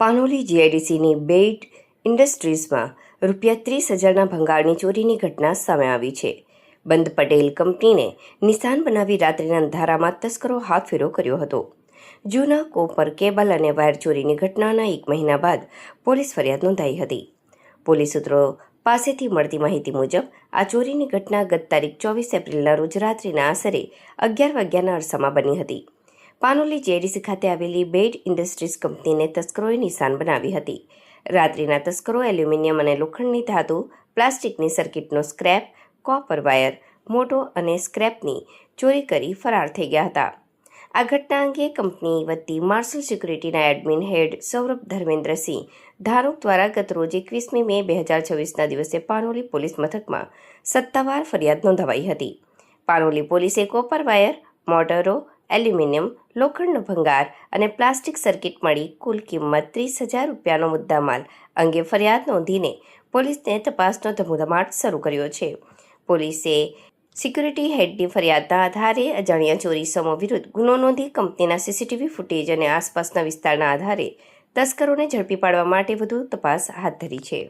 પાનોલી જીઆઈડીસીની બેઇટ ઇન્ડસ્ટ્રીઝમાં ₹30,000ના ભંગારની ચોરીની ઘટના સામે આવી છે. બંધ પટેલ કંપનીને નિશાન બનાવી રાત્રિના અંધારામાં તસ્કરો હાથફેરો કર્યો હતો. જૂના કોપર કેબલ અને વાયર ચોરીની ઘટનાના 1 મહિના બાદ પોલીસ ફરિયાદ નોંધાઈ હતી. પોલીસ સૂત્રો પાસેથી મળતી માહિતી મુજબ આ ચોરીની ઘટના ગત તારીખ 24 એપ્રિલના રોજ રાત્રિના આશરે 11 વાગ્યાના અરસામાં બની હતી. પાનોલી જીઆઈડીસી ખાતે આવેલી બેઇટ ઇન્ડસ્ટ્રીઝ કંપનીને તસ્કરોએ નિશાન બનાવી હતી. રાત્રિના તસ્કરો એલ્યુમિનિયમ અને લોખંડની ધાતુ, પ્લાસ્ટિકની સર્કિટનો સ્ક્રેપ, કોપર વાયર, મોટો અને સ્ક્રેપની ચોરી કરી ફરાર થઈ ગયા હતા. આ ઘટના અંગે કંપની વતી માર્શલ સિક્યુરિટીના એડમિન હેડ સૌરભ ધર્મેન્દ્રસિંહ ધારુક દ્વારા ગત રોજ 21મી મે 2026ના દિવસે પાનોલી પોલીસ મથકમાં સત્તાવાર ફરિયાદ નોંધાવાઈ હતી. પાનોલી પોલીસે કોપર વાયર, મોટરો, એલ્યુમિનિયમ, લોખંડનો ભંગાર અને પ્લાસ્ટિક સર્કિટ મળી કુલ કિંમત ₹30,000નો મુદ્દામાલ અંગે ફરિયાદ નોંધીને પોલીસને તપાસનો ધમધમાટ શરૂ કર્યો છે. પોલીસે સિક્યુરિટી હેડની ફરિયાદના આધારે અજાણ્યા ચોરીસમો વિરુદ્ધ ગુનો નોંધી કંપનીના સીસીટીવી ફૂટેજ અને આસપાસના વિસ્તારના આધારે તસ્કરોને ઝડપી પાડવા માટે વધુ તપાસ હાથ ધરી છે.